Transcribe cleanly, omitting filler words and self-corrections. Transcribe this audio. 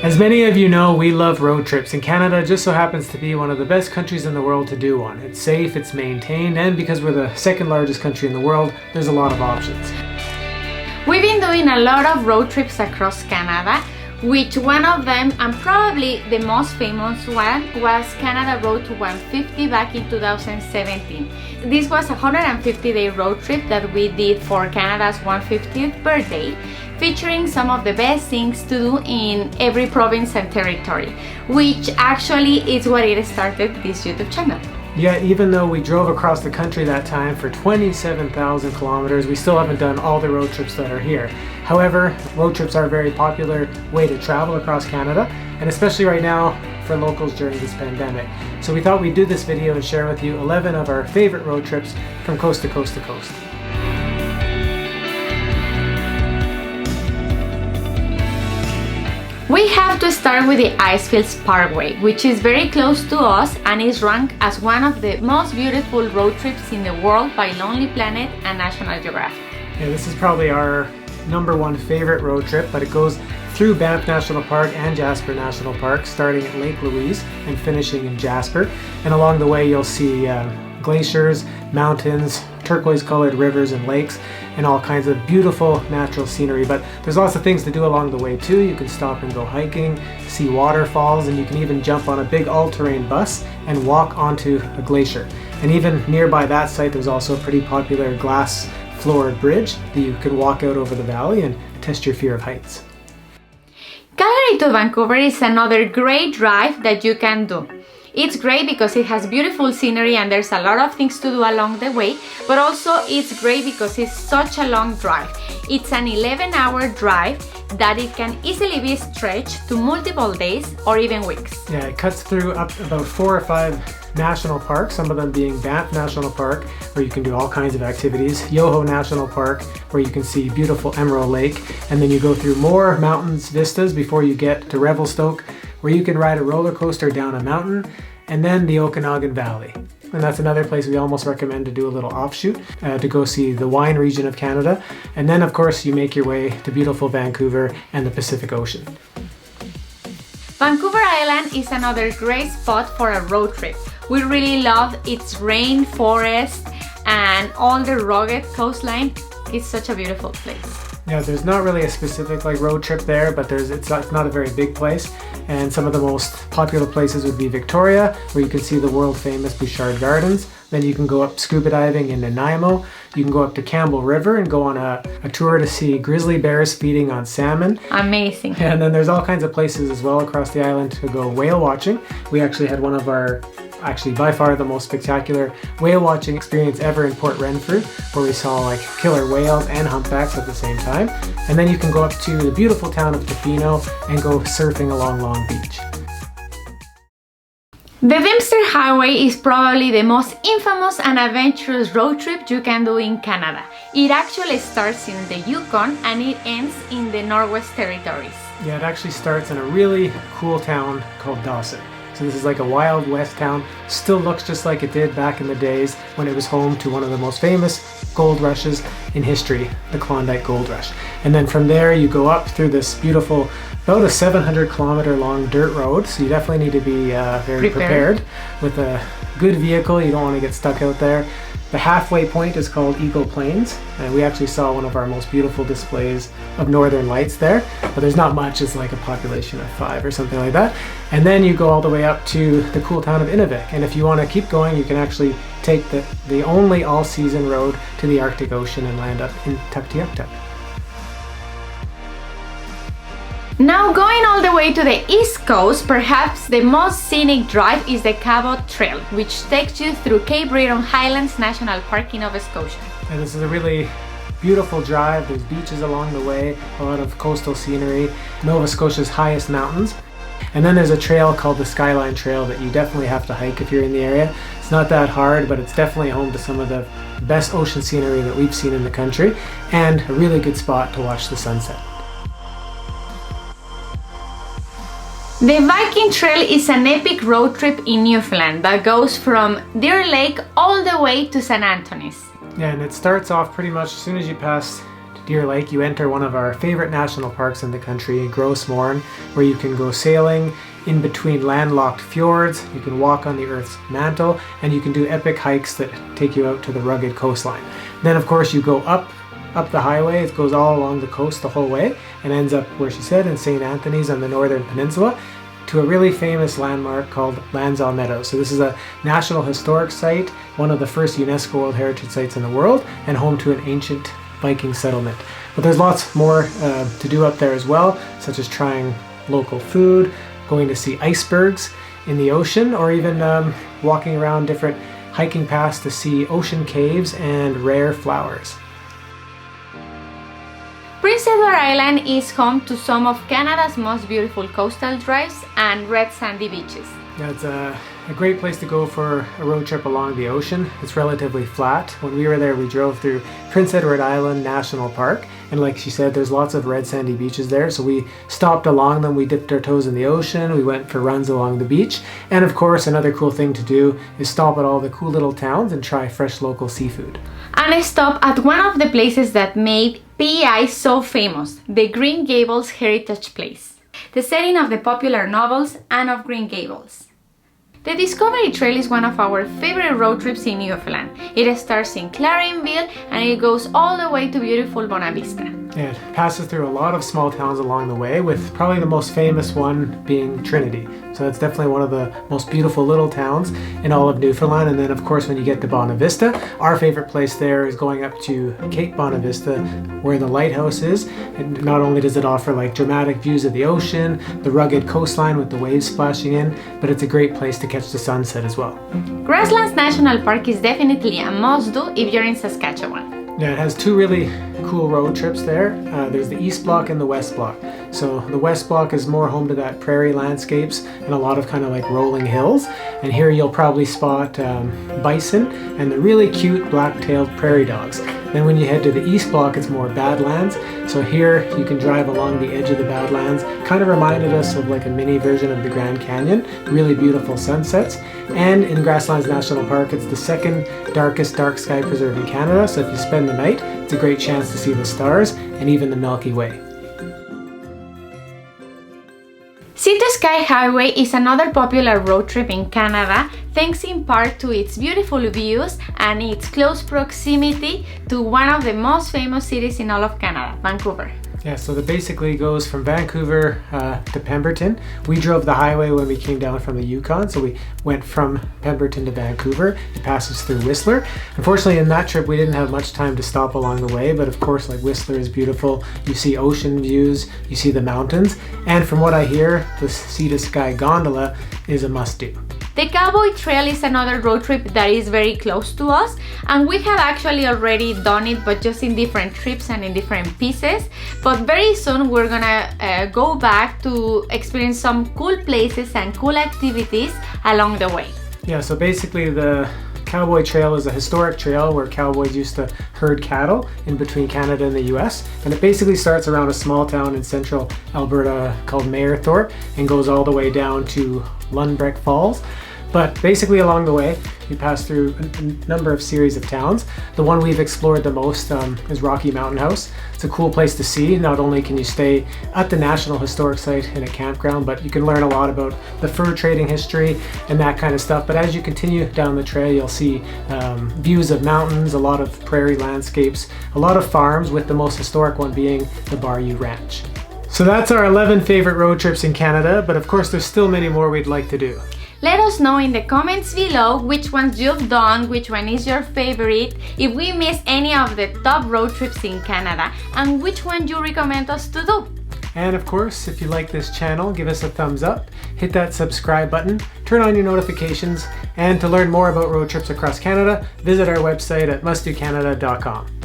As many of you know, we love road trips, and Canada just so happens to be one of the best countries in the world to do one. It's safe, it's maintained, and because we're the second largest country in the world, there's a lot of options. We've been doing a lot of road trips across Canada, which one of them, and probably the most famous one, was Canada Road to 150 back in 2017. This was a 150-day road trip that we did for Canada's 150th birthday, featuring some of the best things to do in every province and territory, which actually is what it started this YouTube channel. Yeah, even though we drove across the country that time for 27,000 kilometers, we still haven't done all the road trips that are here. However, road trips are a very popular way to travel across Canada, and especially right now for locals during this pandemic. So we thought we'd do this video and share with you 11 of our favorite road trips from coast to coast to coast. We have to start with the Icefields Parkway, which is very close to us and is ranked as one of the most beautiful road trips in the world by Lonely Planet and National Geographic. Yeah, this is probably our #1 favorite road trip, but it goes through Banff National Park and Jasper National Park, starting at Lake Louise and finishing in Jasper. And along the way you'll see glaciers, mountains, turquoise-colored rivers and lakes, and all kinds of beautiful natural scenery. But there's lots of things to do along the way too. You can stop and go hiking, see waterfalls, and you can even jump on a big all-terrain bus and walk onto a glacier. And even nearby that site there's also a pretty popular glass-floored bridge that you can walk out over the valley and test your fear of heights. Calgary to Vancouver is another great drive that you can do. It's great because it has beautiful scenery and there's a lot of things to do along the way, but also it's great because it's such a long drive. It's an 11-hour drive that it can easily be stretched to multiple days or even weeks. Yeah, it cuts through up about 4 or 5 national parks, some of them being Banff National Park, where you can do all kinds of activities, Yoho National Park, where you can see beautiful Emerald Lake, and then you go through more mountains vistas before you get to Revelstoke, where you can ride a roller coaster down a mountain, and then the Okanagan Valley. And that's another place we almost recommend to do a little offshoot, to go see the wine region of Canada. And then of course you make your way to beautiful Vancouver and the Pacific Ocean. Vancouver Island is another great spot for a road trip. We really love its rainforest and all the rugged coastline. It's such a beautiful place. Yeah, there's not really a specific road trip there, but it's not a very big place. And some of the most popular places would be Victoria, where you can see the world famous Bouchard Gardens. Then you can go up scuba diving in Nanaimo. You can go up to Campbell River and go on a tour to see grizzly bears feeding on salmon. Amazing. And then there's all kinds of places as well across the island to go whale watching. We actually had one of our, by far the most spectacular whale watching experience ever in Port Renfrew, where we saw killer whales and humpbacks at the same time. And then you can go up to the beautiful town of Tofino and go surfing along Long Beach. The Dempster Highway is probably the most infamous and adventurous road trip you can do in Canada. It actually starts in the Yukon and it ends in the Northwest Territories. Yeah, it actually starts in a really cool town called Dawson. So this is like a Wild West town, still looks just like it did back in the days when it was home to one of the most famous gold rushes in history, the Klondike Gold Rush. And then from there you go up through this beautiful, about a 700-kilometer long dirt road, so you definitely need to be very prepared with a good vehicle. You don't want to get stuck out there. The halfway point is called Eagle Plains, and we actually saw one of our most beautiful displays of northern lights there, but there's not much. It's like a population of 5 or something like that. And then you go all the way up to the cool town of Inuvik, and if you want to keep going you can actually take the only all-season road to the Arctic Ocean and land up in Tuktoyaktuk. Now going all the way to the east coast, perhaps the most scenic drive is the Cabot Trail, which takes you through Cape Breton Highlands National Park in Nova Scotia. And this is a really beautiful drive. There's beaches along the way, a lot of coastal scenery, Nova Scotia's highest mountains. And then there's a trail called the Skyline Trail that you definitely have to hike if you're in the area. It's not that hard, but it's definitely home to some of the best ocean scenery that we've seen in the country, and a really good spot to watch the sunset. The Viking Trail is an epic road trip in Newfoundland that goes from Deer Lake all the way to St. Anthony's. Yeah, and it starts off pretty much as soon as you pass Deer Lake, you enter one of our favorite national parks in the country, Gros Morne, where you can go sailing in between landlocked fjords, you can walk on the Earth's mantle, and you can do epic hikes that take you out to the rugged coastline. Then of course you go up the highway. It goes all along the coast the whole way and ends up, where she said, in St. Anthony's on the northern peninsula, to a really famous landmark called Lansdowne Meadows. So this is a National Historic Site, one of the first UNESCO World Heritage Sites in the world, and home to an ancient Viking settlement. But there's lots more to do up there as well, such as trying local food, going to see icebergs in the ocean, or even walking around different hiking paths to see ocean caves and rare flowers. Prince Edward Island is home to some of Canada's most beautiful coastal drives and red sandy beaches. Yeah, it's a great place to go for a road trip along the ocean. It's relatively flat. When we were there, we drove through Prince Edward Island National Park, and like she said, there's lots of red sandy beaches there, so we stopped along them, we dipped our toes in the ocean, we went for runs along the beach, and of course another cool thing to do is stop at all the cool little towns and try fresh local seafood. And I stopped at one of the places that made PEI so famous, the Green Gables Heritage Place, the setting of the popular novels Anne of Green Gables. The Discovery Trail is one of our favorite road trips in Newfoundland. It starts in Clarenville and it goes all the way to beautiful Bonavista. It passes through a lot of small towns along the way, with probably the most famous one being Trinity. So it's definitely one of the most beautiful little towns in all of Newfoundland. And then of course when you get to Bonavista, our favorite place there is going up to Cape Bonavista, where the lighthouse is. And not only does it offer like dramatic views of the ocean, the rugged coastline with the waves splashing in, but it's a great place to catch the sunset as well. Grasslands National Park is definitely a must-do if you're in Saskatchewan. Yeah, it has two really cool road trips there. There's the East Block and the West Block. So the West Block is more home to that prairie landscapes and a lot of kind of like rolling hills. And here you'll probably spot bison and the really cute black-tailed prairie dogs. Then when you head to the East Block, it's more Badlands. So here you can drive along the edge of the Badlands. Kind of reminded us of like a mini version of the Grand Canyon. Really beautiful sunsets. And in Grasslands National Park, it's the second darkest dark sky preserve in Canada. So if you spend the night, it's a great chance to see the stars and even the Milky Way. Sea to Sky Highway is another popular road trip in Canada, thanks in part to its beautiful views and its close proximity to one of the most famous cities in all of Canada, Vancouver. Yeah, so that basically goes from Vancouver to Pemberton. We drove the highway when we came down from the Yukon, so we went from Pemberton to Vancouver. It passes through Whistler. Unfortunately, in that trip, we didn't have much time to stop along the way, but of course, like Whistler is beautiful. You see ocean views, you see the mountains, and from what I hear, the Sea to Sky gondola is a must-do. The Cowboy Trail is another road trip that is very close to us, and we have actually already done it, but just in different trips and in different pieces. But very soon we're gonna go back to experience some cool places and cool activities along the way. Yeah, so basically the Cowboy Trail is a historic trail where cowboys used to herd cattle in between Canada and the US, and it basically starts around a small town in central Alberta called Mayerthorpe and goes all the way down to Lundbreck Falls. But basically along the way, you pass through a number of series of towns. The one we've explored the most is Rocky Mountain House. It's a cool place to see. Not only can you stay at the National Historic Site in a campground, but you can learn a lot about the fur trading history and that kind of stuff. But as you continue down the trail, you'll see views of mountains, a lot of prairie landscapes, a lot of farms, with the most historic one being the Bayou Ranch. So that's our 11 favorite road trips in Canada, but of course there's still many more we'd like to do. Let us know in the comments below which ones you've done, which one is your favorite, if we missed any of the top road trips in Canada, and which one you recommend us to do. And of course, if you like this channel, give us a thumbs up, hit that subscribe button, turn on your notifications, and to learn more about road trips across Canada, visit our website at mustdocanada.com.